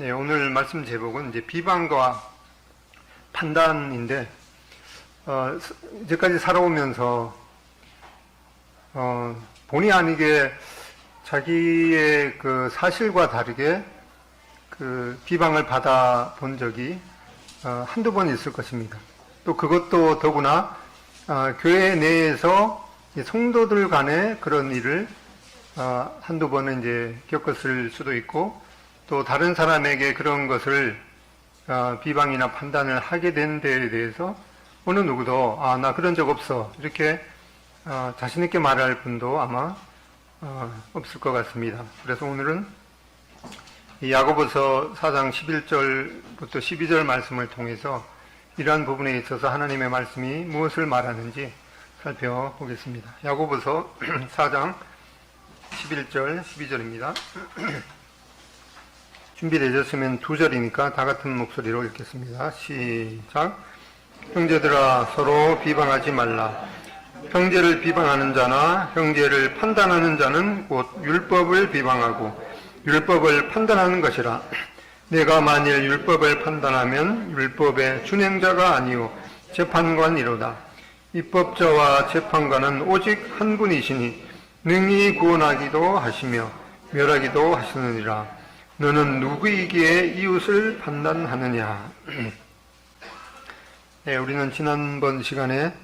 네, 오늘 말씀 제목은 이제 비방과 판단인데, 이제까지 살아오면서, 본의 아니게 자기의 그 사실과 다르게 그 비방을 받아 본 적이 한두 번 있을 것입니다. 또 그것도 더구나 교회 내에서 성도들 간의 그런 일을 한두 번은 이제 겪었을 수도 있고, 또 다른 사람에게 그런 것을 비방이나 판단을 하게 된 데에 대해서 어느 누구도 나 그런 적 없어 이렇게 자신 있게 말할 분도 아마 없을 것 같습니다. 그래서 오늘은 이 야고보서 4장 11절부터 12절 말씀을 통해서 이러한 부분에 있어서 하나님의 말씀이 무엇을 말하는지 살펴보겠습니다. 야고보서 4장 11절 12절입니다. 준비되셨으면 두 절이니까 다 같은 목소리로 읽겠습니다. 시작. 형제들아, 서로 비방하지 말라. 형제를 비방하는 자나 형제를 판단하는 자는 곧 율법을 비방하고 율법을 판단하는 것이라. 내가 만일 율법을 판단하면 율법의 준행자가 아니요 재판관이로다. 입법자와 재판관은 오직 한 분이시니 능히 구원하기도 하시며 멸하기도 하시느니라. 너는 누구이기에 이웃을 판단하느냐. 네, 우리는 지난번 시간에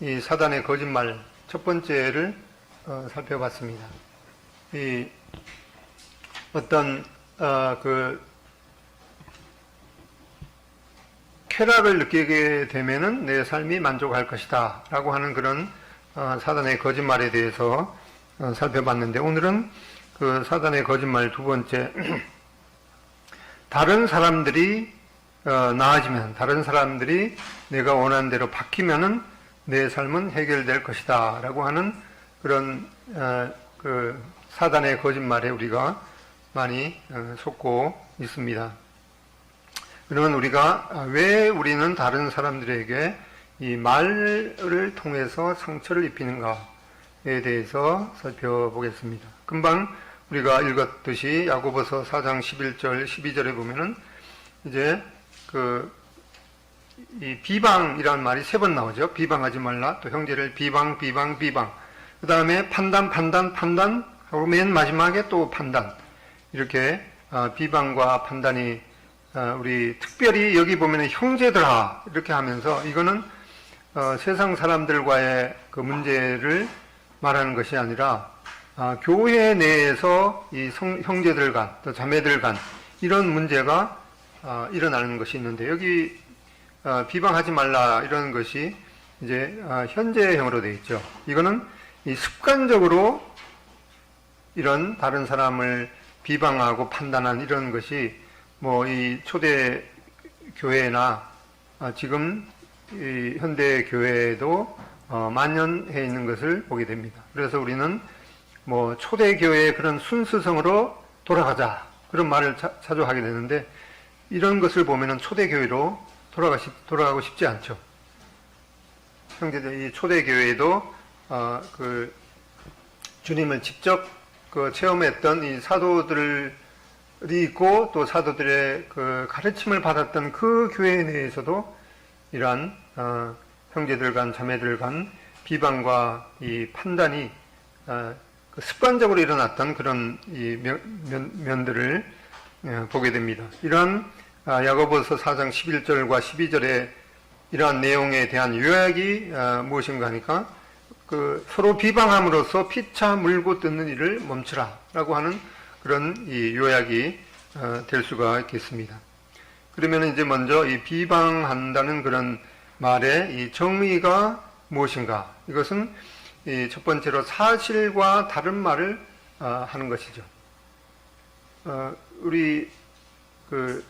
이 사단의 거짓말 첫 번째를 살펴봤습니다. 이 어떤 그 쾌락을 느끼게 되면은 내 삶이 만족할 것이다 라고 하는 그런 사단의 거짓말에 대해서 살펴봤는데, 오늘은 그 사단의 거짓말 두 번째, 다른 사람들이 나아지면, 다른 사람들이 내가 원하는 대로 바뀌면은 내 삶은 해결될 것이다 라고 하는 그런 그 사단의 거짓말에 우리가 많이 속고 있습니다. 그러면 우리가 왜 우리는 다른 사람들에게 이 말을 통해서 상처를 입히는가에 대해서 살펴보겠습니다. 금방 우리가 읽었듯이 야고보서 4장 11절 12절에 보면은 이제 이 비방이라는 말이 세 번 나오죠. 비방하지 말라. 또 형제를 비방. 그 다음에 판단 하고 맨 마지막에 또 판단. 이렇게 비방과 판단이 우리 특별히 여기 보면은 형제들아 이렇게 하면서 이거는 세상 사람들과의 그 문제를 말하는 것이 아니라 교회 내에서 이 형제들 간, 또 자매들 간 이런 문제가 일어나는 것이 있는데, 여기 비방하지 말라 이런 것이 이제 현재형으로 되어 있죠. 이거는 이 습관적으로 이런 다른 사람을 비방하고 판단한 이런 것이 뭐 이 초대 교회나 지금 이 현대 교회에도 만연해 있는 것을 보게 됩니다. 그래서 우리는 뭐 초대 교회의 그런 순수성으로 돌아가자 그런 말을 자주 하게 되는데, 이런 것을 보면은 초대 교회로 돌아가고 싶지 않죠. 형제들, 이 초대 교회에도 그 주님을 직접 그 체험했던 이 사도들이 있고, 또 사도들의 그 가르침을 받았던 그 교회 내에서도 이러한 형제들 간, 자매들 간 비방과 이 판단이 그 습관적으로 일어났던 그런 이 면들을 보게 됩니다. 이러한 야고보서 4장 11절과 12절에 이러한 내용에 대한 요약이 무엇인가 하니까, 그 서로 비방함으로써 피차 물고 뜯는 일을 멈추라 라고 하는 그런 이 요약이 될 수가 있겠습니다. 그러면 이제 먼저 이 비방한다는 그런 말의 이 정의가 무엇인가? 이것은 이 첫 번째로 사실과 다른 말을 하는 것이죠. 우리 그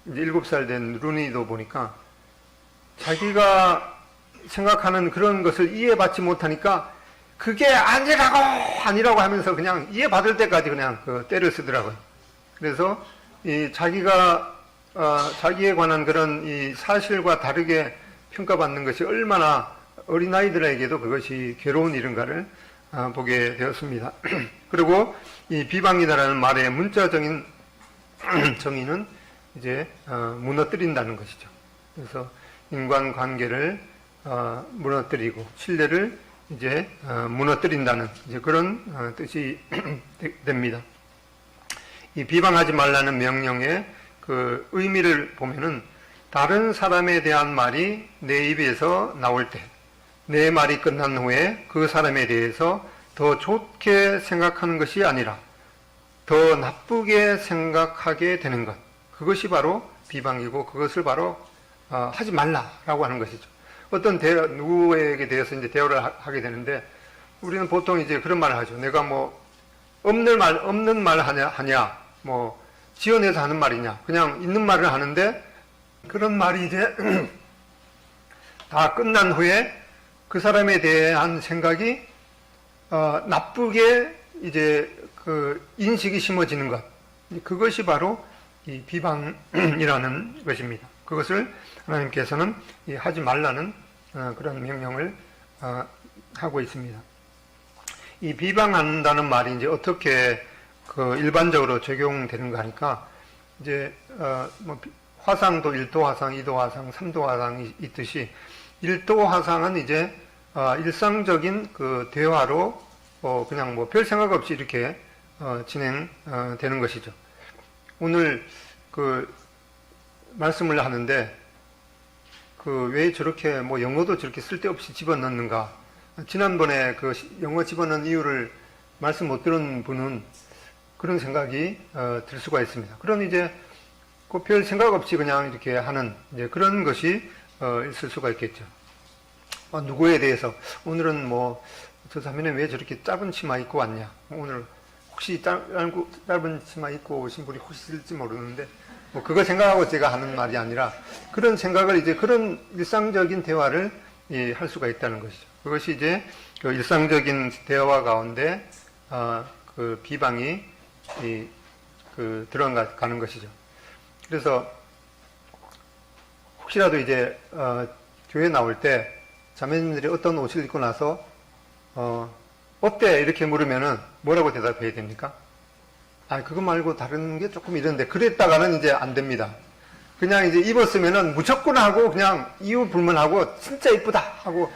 이제 7살 된 루니도 보니까 자기가 생각하는 그런 것을 이해받지 못하니까 그게 아니라고 하면서 그냥 이해받을 때까지 그냥 그 때를 쓰더라고요. 그래서 이 자기가 자기에 관한 그런 이 사실과 다르게 평가받는 것이 얼마나 어린아이들에게도 그것이 괴로운 일인가를 보게 되었습니다. 그리고 이 비방이다라는 말의 문자적인 정의는 이제 무너뜨린다는 것이죠. 그래서 인간관계를 무너뜨리고 신뢰를 이제 무너뜨린다는 이제 그런 뜻이 됩니다. 이 비방하지 말라는 명령의 그 의미를 보면은 다른 사람에 대한 말이 내 입에서 나올 때, 내 말이 끝난 후에 그 사람에 대해서 더 좋게 생각하는 것이 아니라 더 나쁘게 생각하게 되는 것, 그것이 바로 비방이고 그것을 바로 하지 말라라고 하는 것이죠. 어떤 누구에게 대해서 이제 대화를 하게 되는데 우리는 보통 이제 그런 말을 하죠. 내가 뭐 없는 말 하냐, 뭐 지어내서 하는 말이냐, 그냥 있는 말을 하는데 그런 말이 이제 다 끝난 후에 그 사람에 대한 생각이 나쁘게 이제 그 인식이 심어지는 것, 그것이 바로 이 비방이라는 것입니다. 그것을 하나님께서는 하지 말라는 그런 명령을 하고 있습니다. 이 비방한다는 말이 이제 어떻게 그 일반적으로 적용되는가 하니까 이제 뭐 화상도 1도 화상, 2도 화상, 3도 화상이 있듯이 1도 화상은 이제 일상적인 그 대화로 그냥 뭐 별 생각 없이 이렇게 진행되는 것이죠. 오늘 그 말씀을 하는데 그 왜 저렇게 뭐 영어도 저렇게 쓸데없이 집어넣는가? 지난번에 그 영어 집어넣은 이유를 말씀 못 들은 분은 그런 생각이 들 수가 있습니다. 그런 이제 그 별 생각 없이 그냥 이렇게 하는 이제 그런 것이 있을 수가 있겠죠. 누구에 대해서 오늘은 뭐 저 사람은 왜 저렇게 짧은 치마 입고 왔냐? 오늘 혹시 짧은 치마 입고 오신 분이 혹시 있을지 모르는데 뭐 그거 생각하고 제가 하는 말이 아니라 그런 생각을 이제 그런 일상적인 대화를 할 수가 있다는 것이죠. 그것이 이제 그 일상적인 대화 가운데 그 비방이 그 들어가는 것이죠. 그래서 혹시라도 이제 교회 나올 때 자매님들이 어떤 옷을 입고 나서 어때? 이렇게 물으면은 뭐라고 대답해야 됩니까? 그거 말고 다른 게 조금 이런데 그랬다가는 이제 안 됩니다. 그냥 이제 입었으면은 무조건 하고 그냥 이유 불문하고 진짜 이쁘다 하고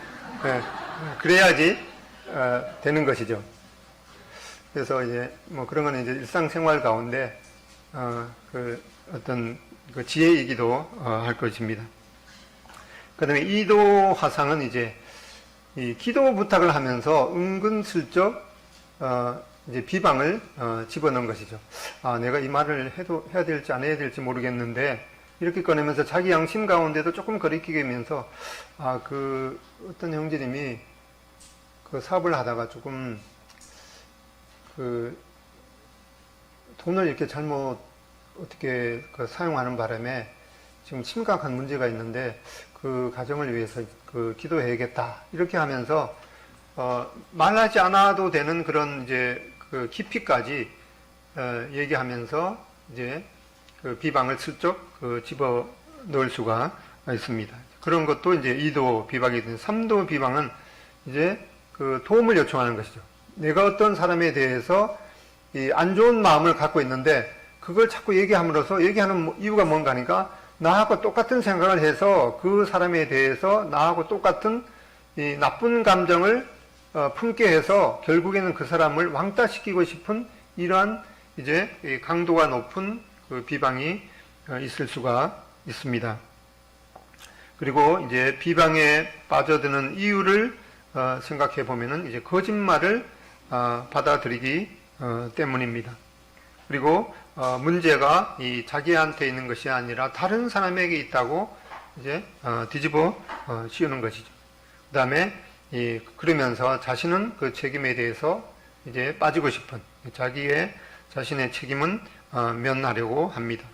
그래야지 되는 것이죠. 그래서 이제 뭐 그런 거는 이제 일상생활 가운데 그 어떤 그 지혜이기도 할 것입니다. 그다음에 이도 화상은 이제 이 기도 부탁을 하면서 은근슬쩍 이제 비방을 집어넣은 것이죠. 내가 이 말을 해야 될지 안 해야 될지 모르겠는데 이렇게 꺼내면서 자기 양심 가운데도 조금 거리끼게 하면서 그 어떤 형제님이 그 사업을 하다가 조금 그 돈을 이렇게 잘못 어떻게 그 사용하는 바람에 지금 심각한 문제가 있는데 그 가정을 위해서 그 기도해야겠다 이렇게 하면서 말하지 않아도 되는 그런 이제 그 깊이까지 얘기하면서 이제 그 비방을 슬쩍 그 집어 넣을 수가 있습니다. 그런 것도 이제 2도 비방이 된 3도 비방은 이제 그 도움을 요청하는 것이죠. 내가 어떤 사람에 대해서 이 안 좋은 마음을 갖고 있는데 그걸 자꾸 얘기함으로써 얘기하는 이유가 뭔가 하니까 나하고 똑같은 생각을 해서 그 사람에 대해서 나하고 똑같은 이 나쁜 감정을 품게 해서 결국에는 그 사람을 왕따시키고 싶은 이러한 이제 강도가 높은 그 비방이 있을 수가 있습니다. 그리고 이제 비방에 빠져드는 이유를 생각해 보면은 이제 거짓말을 받아들이기 때문입니다. 그리고 문제가 이 자기한테 있는 것이 아니라 다른 사람에게 있다고 이제 뒤집어 씌우는 것이죠. 그 다음에 그러면서 자신은 그 책임에 대해서 이제 빠지고 싶은 자신의 책임은 면하려고 합니다.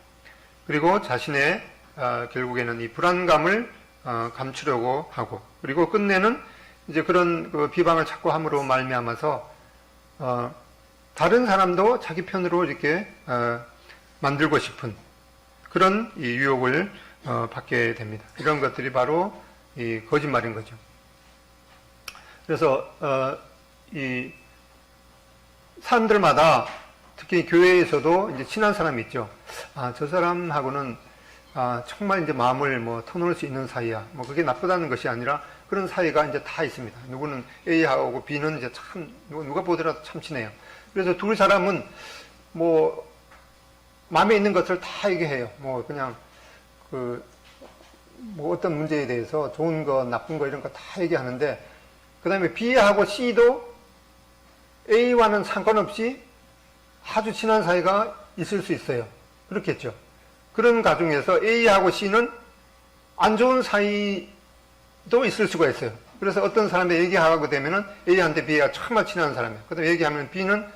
그리고 자신의 결국에는 이 불안감을 감추려고 하고 그리고 끝내는 이제 그런 그 비방을 자꾸 함으로 말미암아서 다른 사람도 자기 편으로 이렇게 만들고 싶은 그런 이 유혹을 받게 됩니다. 이런 것들이 바로 이 거짓말인 거죠. 그래서 이 사람들마다 특히 교회에서도 이제 친한 사람이 있죠. 저 사람하고는 정말 이제 마음을 뭐 터놓을 수 있는 사이야. 뭐 그게 나쁘다는 것이 아니라 그런 사이가 이제 다 있습니다. 누구는 A하고 B는 이제 참 누가 보더라도 참 친해요. 그래서 두 사람은 뭐 마음에 있는 것을 다 얘기해요. 뭐 그냥 뭐 어떤 문제에 대해서 좋은 거, 나쁜 거 이런 거 다 얘기하는데, 그 다음에 B하고 C도 A와는 상관없이 아주 친한 사이가 있을 수 있어요. 그렇겠죠. 그런 가정에서 A하고 C는 안 좋은 사이도 있을 수가 있어요. 그래서 어떤 사람이 얘기하고 되면은 A한테 B가 정말 친한 사람이에요. 그 다음에 얘기하면 B는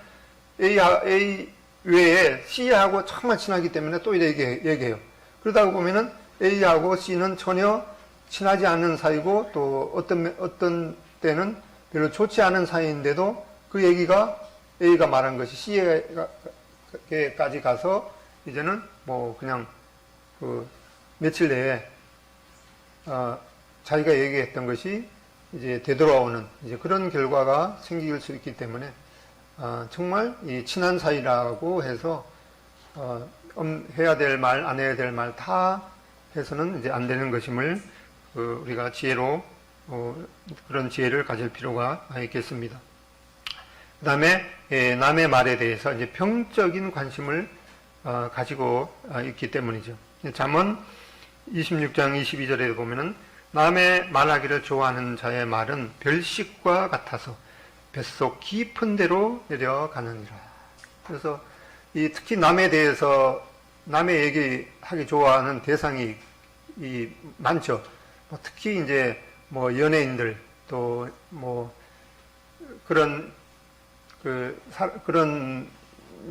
A 외에 C하고 정말 친하기 때문에 또 얘기해요. 그러다 보면은 A하고 C는 전혀 친하지 않은 사이고, 또 어떤 때는 별로 좋지 않은 사이인데도 그 얘기가 A가 말한 것이 C에까지 가서 이제는 뭐 그냥 며칠 내에 자기가 얘기했던 것이 이제 되돌아오는 이제 그런 결과가 생길 수 있기 때문에 정말 이 친한 사이라고 해서 해야 될 말, 안 해야 될 말 다 해서는 이제 안 되는 것임을 우리가 지혜로 그런 지혜를 가질 필요가 있겠습니다. 그 다음에 남의 말에 대해서 이제 병적인 관심을 가지고 있기 때문이죠. 잠언 26장 22절에 보면은 남의 말하기를 좋아하는 자의 말은 별식과 같아서 뱃속 깊은 데로 내려가느니라. 그래서 특히 남에 대해서 남의 얘기하기 좋아하는 대상이 많죠. 특히 이제 뭐 연예인들 또 뭐 그런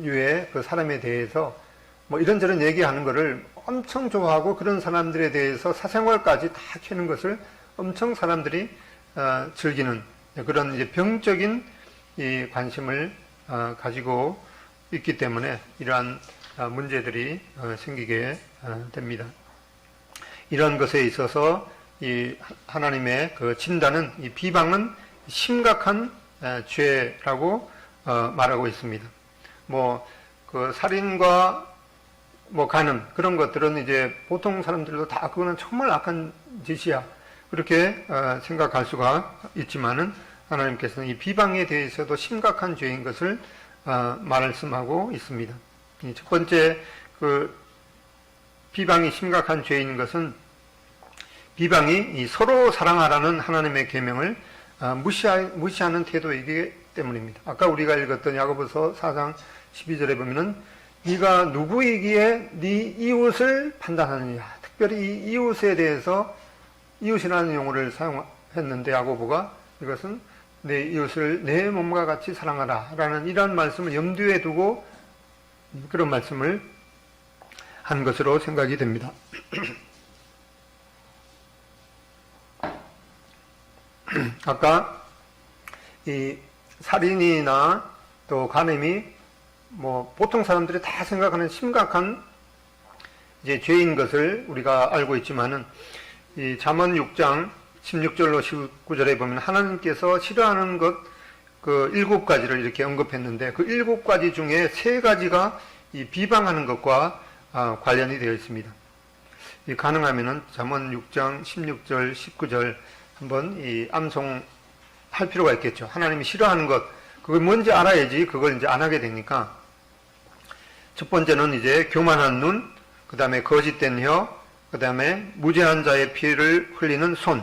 유의 그 사람에 대해서 뭐 이런저런 얘기하는 것을 엄청 좋아하고, 그런 사람들에 대해서 사생활까지 다 캐는 것을 엄청 사람들이 즐기는 그런 이제 병적인 이 관심을 가지고 있기 때문에 이러한 문제들이 생기게 됩니다. 이런 것에 있어서 이 하나님의 그 진단은, 이 비방은 심각한 죄라고 말하고 있습니다. 뭐 그 살인과 뭐 간음 그런 것들은 이제 보통 사람들도 다 그거는 정말 악한 짓이야 그렇게 생각할 수가 있지만은, 하나님께서는 이 비방에 대해서도 심각한 죄인 것을 말씀하고 있습니다. 첫 번째 비방이 심각한 죄인 것은, 비방이 서로 사랑하라는 하나님의 계명을 무시하는 태도이기 때문입니다. 아까 우리가 읽었던 야고보서 4장 12절에 보면은 네가 누구이기에 네 이웃을 판단하느냐. 특별히 이 이웃에 대해서 이웃이라는 용어를 사용했는데, 야고보가 이것은 내 이웃을 내 몸과 같이 사랑하라 라는 이런 말씀을 염두에 두고 그런 말씀을 한 것으로 생각이 됩니다. 아까 이 살인이나 또 간음이 뭐 보통 사람들이 다 생각하는 심각한 이제 죄인 것을 우리가 알고 있지만은, 이 잠언 6장 16절로 19절에 보면 하나님께서 싫어하는 것 그 7가지를 이렇게 언급했는데, 그 7가지 중에 3가지가 이 비방하는 것과 관련이 되어 있습니다. 가능하면은 잠언 6장 16절 19절 한번 이 암송할 필요가 있겠죠. 하나님이 싫어하는 것, 그걸 뭔지 알아야지 그걸 이제 안 하게 되니까. 첫 번째는 이제 교만한 눈, 그 다음에 거짓된 혀, 그 다음에 무죄한 자의 피를 흘리는 손,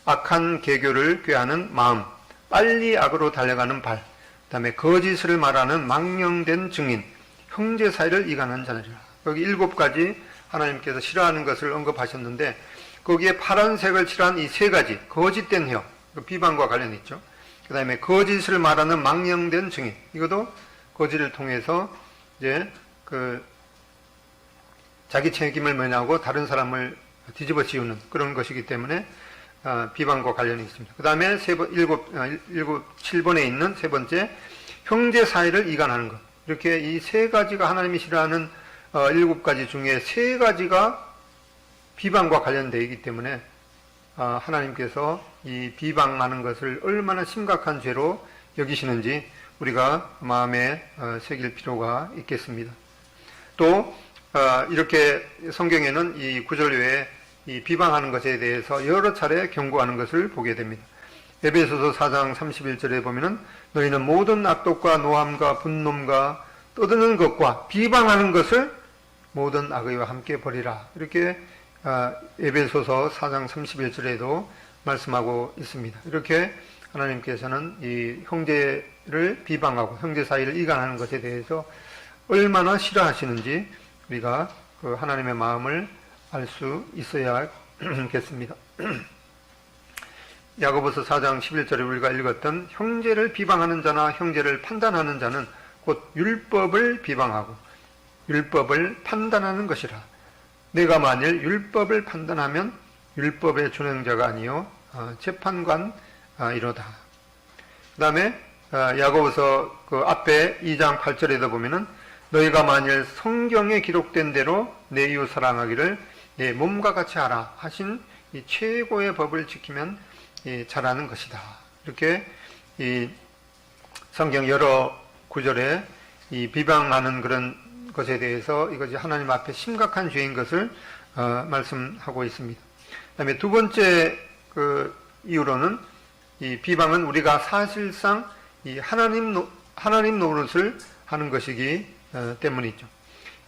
악한 계교를 꾀하는 마음, 빨리 악으로 달려가는 발, 그 다음에 거짓을 말하는 망령된 증인, 형제 사이를 이간한 자들이라. 여기 7가지 하나님께서 싫어하는 것을 언급하셨는데, 거기에 파란색을 칠한 이 3가지, 거짓된 혀, 비방과 관련이 있죠. 그 다음에 거짓을 말하는 망령된 증인, 이것도 거짓을 통해서 이제 자기 책임을 면하고 다른 사람을 뒤집어 씌우는 그런 것이기 때문에 비방과 관련이 있습니다. 그 다음에 7번에 있는 3번째, 형제 사이를 이간하는 것. 이렇게 이 3가지가 하나님이 싫어하는 7가지 중에 3가지가 비방과 관련되어 있기 때문에 하나님께서 이 비방하는 것을 얼마나 심각한 죄로 여기시는지 우리가 마음에 새길 필요가 있겠습니다. 또 이렇게 성경에는 이 구절 외에 이 비방하는 것에 대해서 여러 차례 경고하는 것을 보게 됩니다. 에베소서 4장 31절에 보면은 너희는 모든 악독과 노함과 분놈과 떠드는 것과 비방하는 것을 모든 악의와 함께 버리라. 이렇게 에베소서 4장 31절에도 말씀하고 있습니다. 이렇게 하나님께서는 이 형제를 비방하고 형제 사이를 이간하는 것에 대해서 얼마나 싫어하시는지 우리가 그 하나님의 마음을 알 수 있어야겠습니다. 야고보서 4장 11절에 우리가 읽었던 형제를 비방하는 자나 형제를 판단하는 자는 곧 율법을 비방하고 율법을 판단하는 것이라. 내가 만일 율법을 판단하면 율법의 준행자가 아니요 재판관이로다. 그 다음에 야고보서 그 앞에 2장 8절에도 보면은 너희가 만일 성경에 기록된 대로 내 이웃 사랑하기를 내 몸과 같이 하라 하신 이 최고의 법을 지키면 잘하는 것이다. 이렇게 이 성경 여러 구절에 이 비방하는 그런 것에 대해서 이것이 하나님 앞에 심각한 죄인 것을 말씀하고 있습니다. 그다음에 두 번째 그 이유로는 이 비방은 우리가 사실상 이 하나님 노릇을 하는 것이기 때문이죠.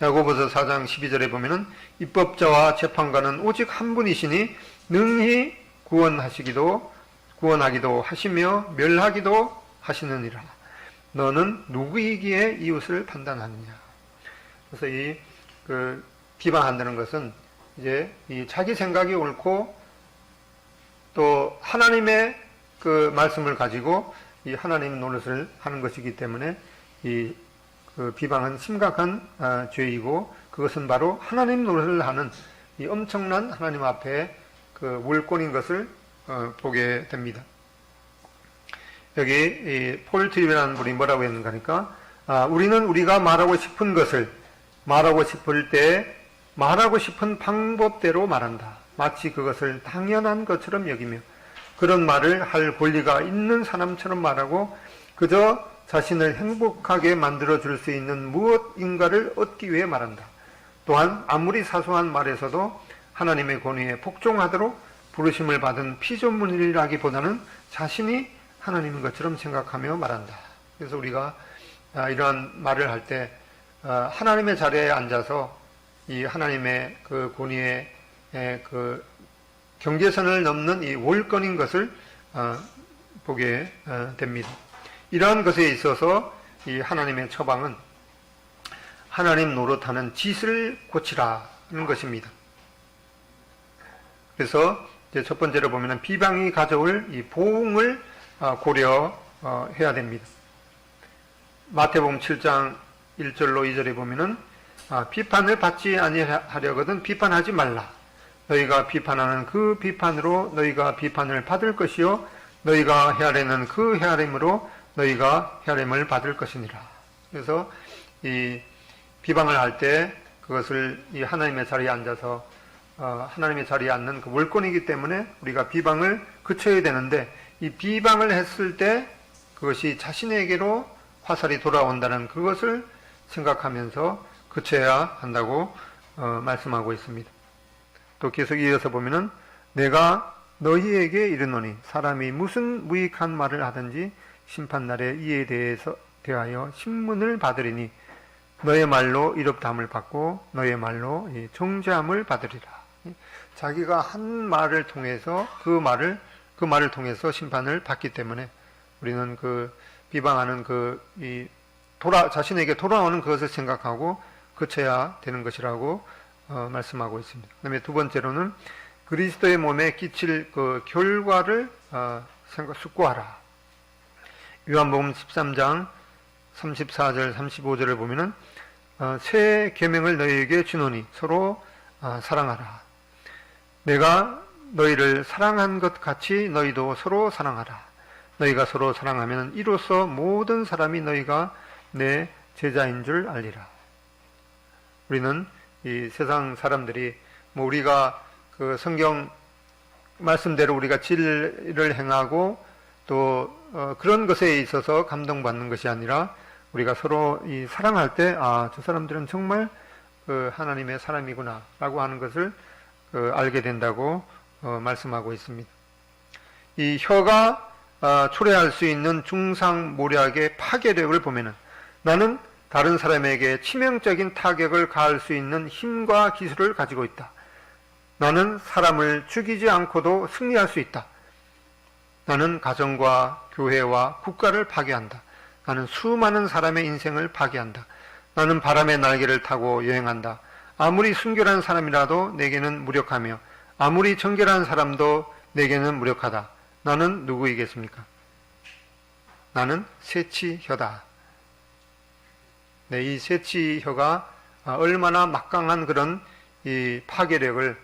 야고보서 4장 12절에 보면은 입법자와 재판관은 오직 한 분이시니 능히 구원하기도 하시며 멸하기도 하시느니라. 너는 누구이기에 이웃을 판단하느냐. 그래서 이 비방한다는 것은 이제 이 자기 생각이 옳고 또 하나님의 그 말씀을 가지고 이 하나님 노릇을 하는 것이기 때문에 이 비방은 심각한 죄이고 그것은 바로 하나님 노릇을 하는 이 엄청난 하나님 앞에 그 물권인 것을 보게 됩니다. 여기 이 폴 트립이라는 분이 뭐라고 했는가 하니까 우리는 우리가 말하고 싶은 것을 말하고 싶을 때 말하고 싶은 방법대로 말한다. 마치 그것을 당연한 것처럼 여기며 그런 말을 할 권리가 있는 사람처럼 말하고 그저 자신을 행복하게 만들어줄 수 있는 무엇인가를 얻기 위해 말한다. 또한 아무리 사소한 말에서도 하나님의 권위에 복종하도록 부르심을 받은 피조물이라기보다는 자신이 하나님인 것처럼 생각하며 말한다. 그래서 우리가 이러한 말을 할 때 하나님의 자리에 앉아서 이 하나님의 그 권위에 그 경계선을 넘는 이 월권인 것을 보게 됩니다. 이러한 것에 있어서 이 하나님의 처방은 하나님 노릇하는 짓을 고치라는 것입니다. 그래서 이제 첫 번째로 보면은 비방이 가져올 이 보응을 고려해야 됩니다. 마태복음 7장 1절로 2절에 보면은 비판을 받지 아니하려거든 비판하지 말라. 너희가 비판하는 그 비판으로 너희가 비판을 받을 것이요 너희가 헤아리는 그 헤아림으로 너희가 헤아림을 받을 것이니라. 그래서 이 비방을 할 때 그것을 이 하나님의 자리에 앉아서 하나님의 자리에 앉는 그 물권이기 때문에 우리가 비방을 그쳐야 되는데 이 비방을 했을 때 그것이 자신에게로 화살이 돌아온다는 그것을 생각하면서 그쳐야 한다고 말씀하고 있습니다. 또 계속 이어서 보면은 내가 너희에게 이르노니 사람이 무슨 무익한 말을 하든지 심판날에 이에 대하여 신문을 받으리니 너의 말로 이롭다함을 받고 너의 말로 정죄함을 받으리라. 자기가 한 말을 통해서 그 말을 통해서 심판을 받기 때문에 우리는 그 비방하는 자신에게 돌아오는 그것을 생각하고 그쳐야 되는 것이라고 말씀하고 있습니다. 그다음에 두 번째로는 그리스도의 몸에 끼칠 그 결과를 숙고하라. 요한복음 13장 34절 35절을 보면은 새 계명을 너희에게 주노니 서로 사랑하라. 내가 너희를 사랑한 것 같이 너희도 서로 사랑하라. 너희가 서로 사랑하면 이로써 모든 사람이 너희가 내 제자인 줄 알리라. 우리는 이 세상 사람들이 우리가 그 성경 말씀대로 우리가 진리를 행하고 또 그런 것에 있어서 감동받는 것이 아니라 우리가 서로 이 사랑할 때, 저 사람들은 정말 하나님의 사람이구나 라고 하는 것을 알게 된다고 말씀하고 있습니다. 이 혀가 초래할 수 있는 중상모략의 파괴력을 보면은, 나는 다른 사람에게 치명적인 타격을 가할 수 있는 힘과 기술을 가지고 있다. 나는 사람을 죽이지 않고도 승리할 수 있다. 나는 가정과 교회와 국가를 파괴한다. 나는 수많은 사람의 인생을 파괴한다. 나는 바람의 날개를 타고 여행한다. 아무리 순결한 사람이라도 내게는 무력하며 아무리 정결한 사람도 내게는 무력하다. 나는 누구이겠습니까? 나는 새치혀다. 네, 이 새치혀가 얼마나 막강한 그런 이 파괴력을,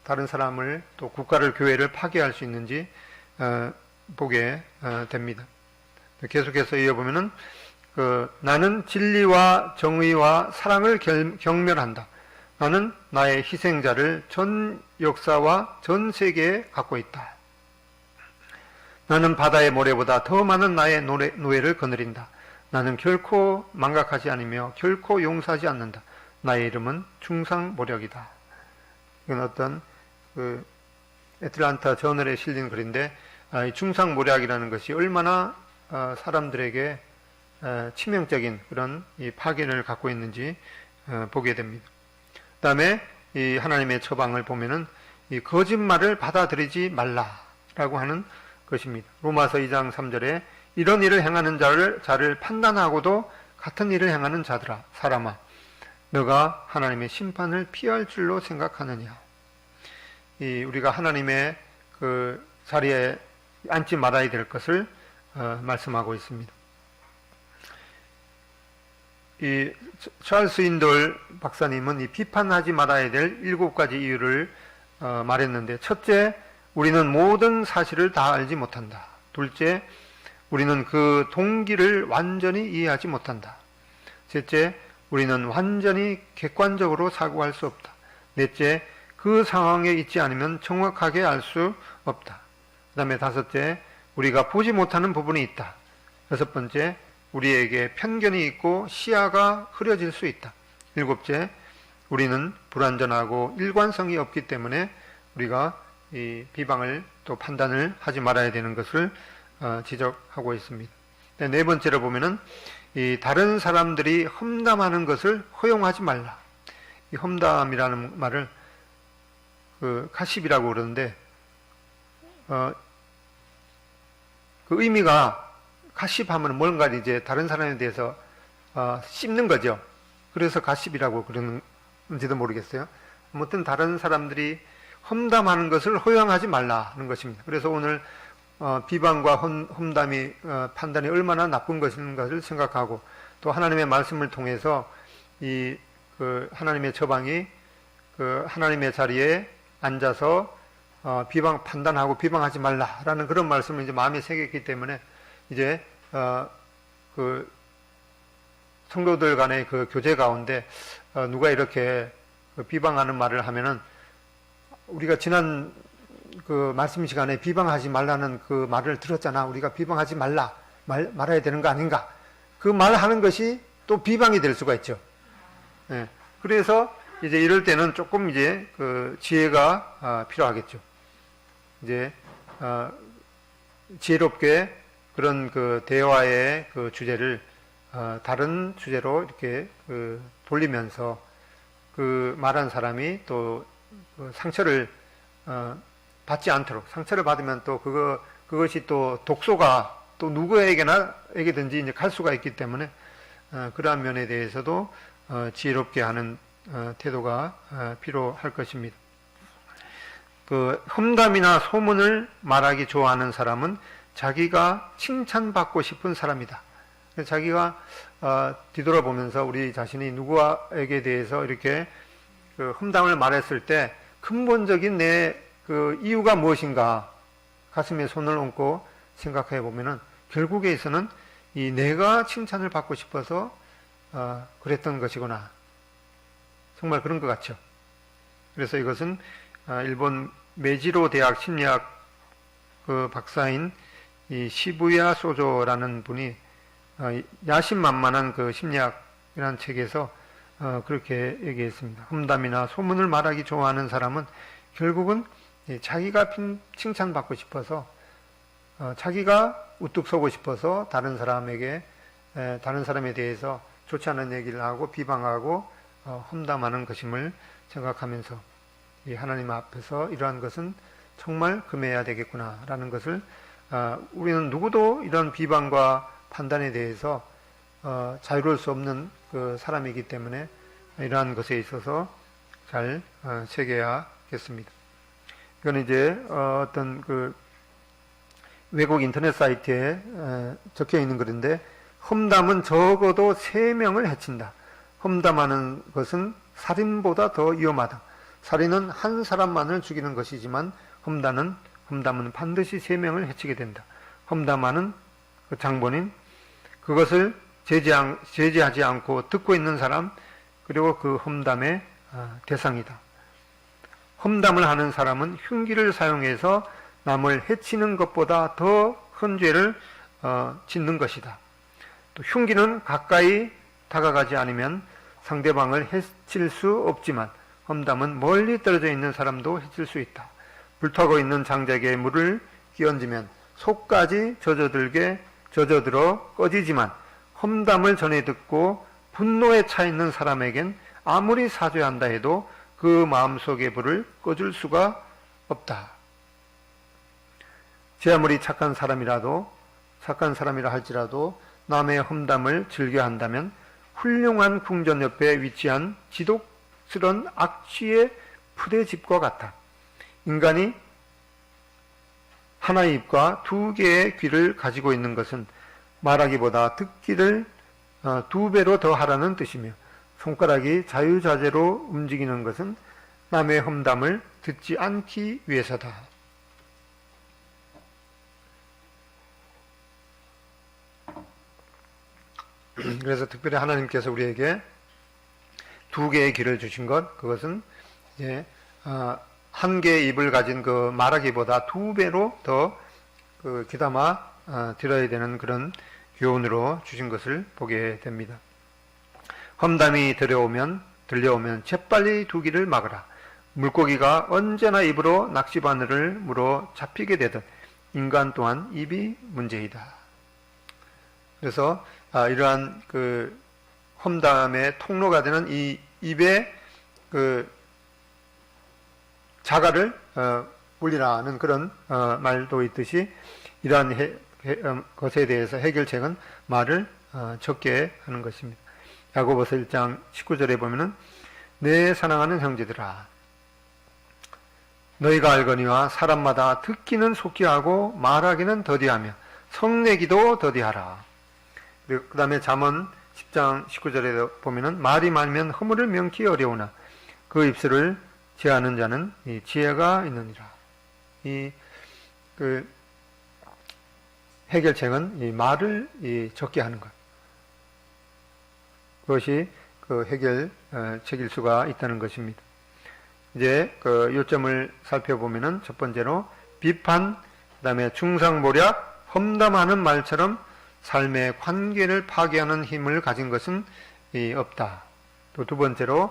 다른 사람을 또 국가를, 교회를 파괴할 수 있는지 보게 됩니다. 계속해서 이어보면은 나는 진리와 정의와 사랑을 경멸한다. 나는 나의 희생자를 전 역사와 전 세계에 갖고 있다. 나는 바다의 모래보다 더 많은 나의 노예를 거느린다. 나는 결코 망각하지 않으며 결코 용서하지 않는다. 나의 이름은 충성모략이다. 이건 어떤 애틀란타 저널에 실린 글인데, 이 충성모략이라는 것이 얼마나 사람들에게 치명적인 그런 이 파괴를 갖고 있는지 보게 됩니다. 그 다음에 이 하나님의 처방을 보면은 이 거짓말을 받아들이지 말라라고 하는 것입니다. 로마서 2장 3절에 이런 일을 행하는 자를 판단하고도 같은 일을 행하는 자들아, 사람아, 너가 하나님의 심판을 피할 줄로 생각하느냐. 우리가 하나님의 그 자리에 앉지 말아야 될 것을 말씀하고 있습니다. 이 찰스 인돌 박사님은 이 비판하지 말아야 될 7가지 이유를 말했는데, 첫째, 우리는 모든 사실을 다 알지 못한다. 둘째, 우리는 그 동기를 완전히 이해하지 못한다. 셋째, 우리는 완전히 객관적으로 사고할 수 없다. 넷째, 그 상황에 있지 않으면 정확하게 알 수 없다. 그 다음에 다섯째, 우리가 보지 못하는 부분이 있다. 여섯 번째, 우리에게 편견이 있고 시야가 흐려질 수 있다. 일곱째, 우리는 불완전하고 일관성이 없기 때문에 우리가 이 비방을 또 판단을 하지 말아야 되는 것을 지적하고 있습니다. 네 번째로 보면은 이 다른 사람들이 험담하는 것을 허용하지 말라. 이 험담이라는 말을 가십이라고 그러는데, 그 의미가, 가십하면 뭔가 이제 다른 사람에 대해서 씹는 거죠. 그래서 가십이라고 그러는지도 모르겠어요. 아무튼 다른 사람들이 험담하는 것을 허용하지 말라는 것입니다. 그래서 오늘 비방과 험담이 판단이 얼마나 나쁜 것인가를 생각하고, 또 하나님의 말씀을 통해서 하나님의 처방이 하나님의 자리에 앉아서 판단하고 비방하지 말라라는 그런 말씀을 이제 마음에 새겼기 때문에, 이제 성도들 간의 그 교제 가운데 누가 이렇게 비방하는 말을 하면은, 우리가 지난 그 말씀 시간에 비방하지 말라는 그 말을 들었잖아. 우리가 비방하지 말아야 되는 거 아닌가? 그 말하는 것이 또 비방이 될 수가 있죠. 예. 그래서 이제 이럴 때는 조금 이제 그 지혜가 필요하겠죠. 이제 지혜롭게 그런 그 대화의 그 주제를 다른 주제로 이렇게 돌리면서 그 말한 사람이 또 상처를 받지 않도록, 상처를 받으면 또 그것이 또 독소가 또 누구에게든지 이제 갈 수가 있기 때문에 그러한 면에 대해서도 지혜롭게 하는 태도가 필요할 것입니다. 그 험담이나 소문을 말하기 좋아하는 사람은 자기가 칭찬받고 싶은 사람이다. 자기가 뒤돌아보면서 우리 자신이 누구에게 대해서 이렇게 그 험담을 말했을 때 근본적인 내 그 이유가 무엇인가 가슴에 손을 얹고 생각해 보면은, 결국에서는 이 내가 칭찬을 받고 싶어서 그랬던 것이구나. 정말 그런 것 같죠. 그래서 이것은 일본 메지로 대학 심리학 그 박사인 이 시부야 소조라는 분이 야심만만한 그 심리학이라는 책에서 그렇게 얘기했습니다. 험담이나 소문을 말하기 좋아하는 사람은 결국은 자기가 칭찬받고 싶어서 자기가 우뚝 서고 싶어서 다른 사람에 대해서 좋지 않은 얘기를 하고 비방하고 험담하는 것임을 생각하면서 이 하나님 앞에서 이러한 것은 정말 금해야 되겠구나라는 것을 우리는 누구도 이런 비방과 판단에 대해서 자유로울 수 없는 그 사람이기 때문에 이러한 것에 있어서 잘 새겨야겠습니다. 이건 이제 어떤 그 외국 인터넷 사이트에 적혀 있는 글인데, 험담은 적어도 3명을 해친다. 험담하는 것은 살인보다 더 위험하다. 살인은 한 사람만을 죽이는 것이지만 험담은 반드시 3명을 해치게 된다. 험담하는 그 장본인, 그것을 제지하지 않고 듣고 있는 사람, 그리고 그 험담의 대상이다. 험담을 하는 사람은 흉기를 사용해서 남을 해치는 것보다 더 큰 죄를 짓는 것이다. 또 흉기는 가까이 다가가지 않으면 상대방을 해칠 수 없지만 험담은 멀리 떨어져 있는 사람도 해칠 수 있다. 불타고 있는 장작에 물을 끼얹으면 속까지 젖어들어 꺼지지만 험담을 전해 듣고 분노에 차 있는 사람에겐 아무리 사죄한다 해도 그 마음속의 불을 꺼줄 수가 없다. 제 아무리 착한 사람이라 할지라도 남의 험담을 즐겨 한다면 훌륭한 궁전 옆에 위치한 지독스런 악취의 푸대집과 같아. 인간이 하나의 입과 2개의 귀를 가지고 있는 것은 말하기보다 듣기를 2배로 더 하라는 뜻이며, 손가락이 자유자재로 움직이는 것은 남의 험담을 듣지 않기 위해서다. 그래서 특별히 하나님께서 우리에게 2개의 귀를 주신 것, 그것은 이제 1개의 입을 가진 그 말하기보다 2배로 더 귀담아 들어야 되는 그런 교훈으로 주신 것을 보게 됩니다. 험담이 들려오면 재빨리 2 귀를 막으라. 물고기가 언제나 입으로 낚시바늘을 물어 잡히게 되듯 인간 또한 입이 문제이다. 그래서 이러한 그 험담의 통로가 되는 이 입의 그 자갈을 물리라는 그런 말도 있듯이, 이러한 것에 대해서 해결책은 말을 적게 하는 것입니다. 야고보서 1장 19절에 보면은, 내 사랑하는 형제들아, 너희가 알거니와 사람마다 듣기는 속히 하고 말하기는 더디하며 성내기도 더디하라. 그 다음에 잠언 10장 19절에 보면은, 말이 많으면 허물을 명키 어려우나 그 입술을 제하는 자는 이 지혜가 있느니라. 그 해결책은 이 말을 적게 하는 것. 그것이 그 해결책일 수가 있다는 것입니다. 이제 그 요점을 살펴보면은, 첫 번째로 비판, 그 다음에 중상모략, 험담하는 말처럼 삶의 관계를 파괴하는 힘을 가진 것은 없다. 또 2번째로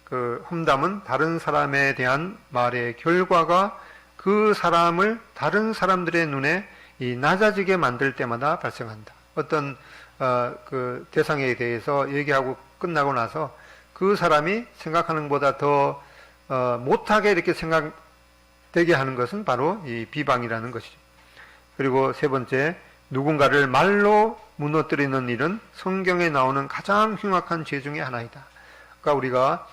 그 험담은 다른 사람에 대한 말의 결과가 그 사람을 다른 사람들의 눈에 낮아지게 만들 때마다 발생한다. 어떤 그 대상에 대해서 얘기하고 끝나고 나서 그 사람이 생각하는 것보다 더 못하게 이렇게 생각되게 하는 것은 바로 이 비방이라는 것이죠. 그리고 3번째, 누군가를 말로 무너뜨리는 일은 성경에 나오는 가장 흉악한 죄 중에 하나이다. 그러니까 우리가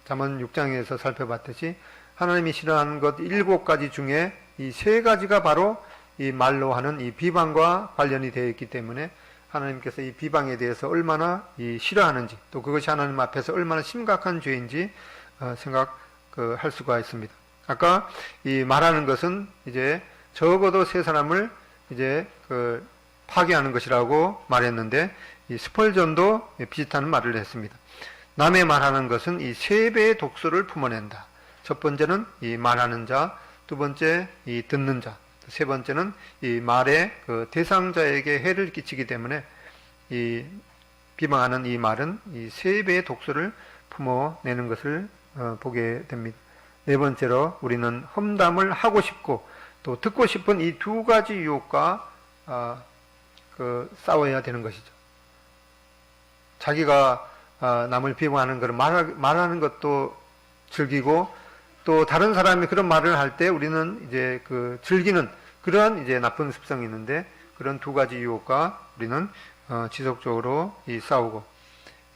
잠언 6장에서 살펴봤듯이 하나님이 싫어하는 것 7가지 중에 이 3가지가 바로 이 말로 하는 이 비방과 관련이 되어 있기 때문에 하나님께서 이 비방에 대해서 얼마나 싫어하는지, 또 그것이 하나님 앞에서 얼마나 심각한 죄인지 생각할 수가 있습니다. 아까 이 말하는 것은 이제 적어도 3사람을 이제 파괴하는 것이라고 말했는데, 이 스펄전도 비슷한 말을 했습니다. 남의 말하는 것은 이 3배의 독소를 품어낸다. 첫 번째는 이 말하는 자, 두 번째 이 듣는 자, 세 번째는 이 말의 그 대상자에게 해를 끼치기 때문에 이 비방하는 이 말은 이 세 배의 독소를 품어내는 것을 보게 됩니다. 네 번째로 우리는 험담을 하고 싶고 또 듣고 싶은 이 두 가지 유혹과 싸워야 되는 것이죠. 자기가 남을 비방하는 것을 말하는 것도 즐기고 또 다른 사람이 그런 말을 할 때 우리는 이제 즐기는 그러한 이제 나쁜 습성이 있는데 그런 두 가지 유혹과 우리는 지속적으로 싸우고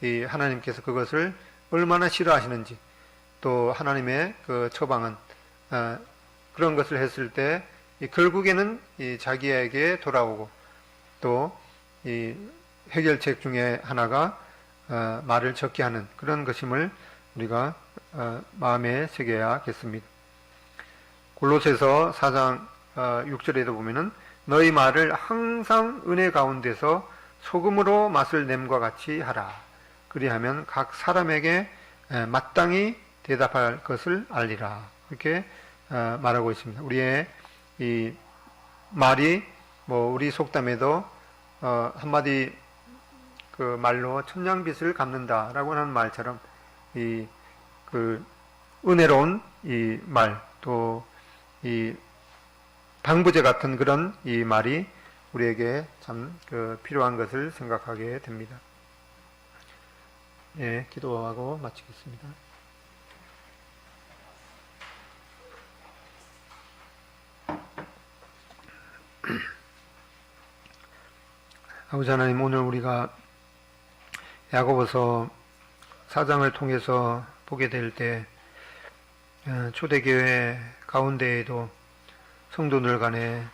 이 하나님께서 그것을 얼마나 싫어하시는지 또 하나님의 그 처방은 그런 것을 했을 때 결국에는 자기에게 돌아오고 또 이 해결책 중에 하나가 말을 적게 하는 그런 것임을 우리가 마음에 새겨야겠습니다. 골로새서 4장 6절에도 보면은 너희 말을 항상 은혜 가운데서 소금으로 맛을 냄과 같이 하라. 그리하면 각 사람에게 마땅히 대답할 것을 알리라. 이렇게 말하고 있습니다. 우리의 이 말이 우리 속담에도 한마디 그 말로 천냥빚을 갚는다라고 하는 말처럼 은혜로운 이 말, 또 이 방부제 같은 그런 이 말이 우리에게 참 필요한 것을 생각하게 됩니다. 예, 기도하고 마치겠습니다. 아버지 하나님, 오늘 우리가 야고보서 4장을 통해서 보게 될 때 초대교회 가운데에도 성도들 간에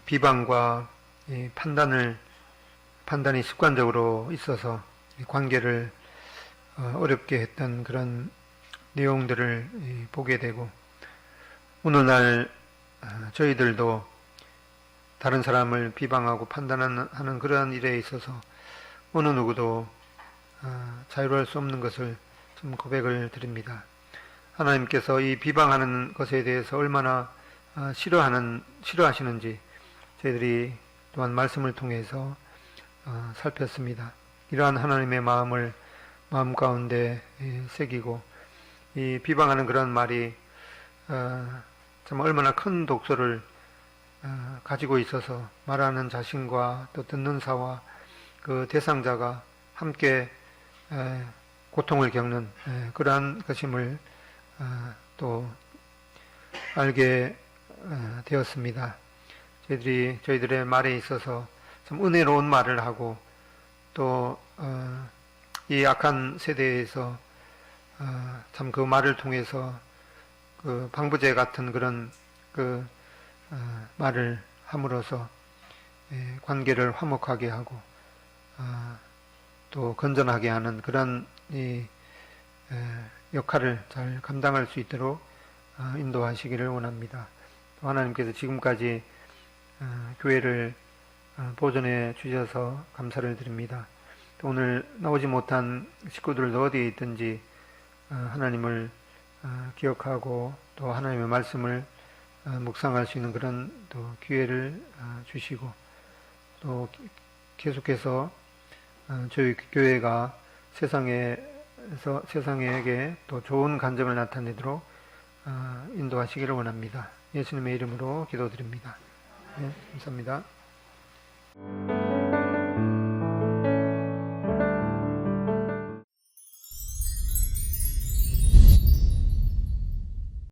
비방과 판단이 습관적으로 있어서 관계를 어렵게 했던 그런 내용들을 보게 되고 오늘날 저희들도 다른 사람을 비방하고 판단하는 그러한 일에 있어서 어느 누구도 자유로울 수 없는 것을 좀 고백을 드립니다. 하나님께서 이 비방하는 것에 대해서 얼마나 싫어하시는지 저희들이 또한 말씀을 통해서 살폈습니다. 이러한 하나님의 마음을 마음 가운데 새기고 이 비방하는 그런 말이 참 얼마나 큰 독소를 가지고 있어서 말하는 자신과 또 듣는 사와 그 대상자가 함께 고통을 겪는 그러한 것임을 또 알게 되었습니다. 저희들의 말에 있어서 참 은혜로운 말을 하고 또 이 악한 세대에서 참 그 말을 통해서 그 방부제 같은 그런 말을 함으로써 관계를 화목하게 하고 또 건전하게 하는 그런 역할을 잘 감당할 수 있도록 인도하시기를 원합니다. 하나님께서 지금까지 교회를 보존해 주셔서 감사를 드립니다. 또 오늘 나오지 못한 식구들도 어디에 있든지 하나님을 기억하고 또 하나님의 말씀을 묵상할 수 있는 그런 또 기회를 주시고 또 계속해서 저희 교회가 세상에게 또 좋은 간증을 나타내도록 인도하시기를 원합니다. 예수님의 이름으로 기도드립니다. 네, 감사합니다.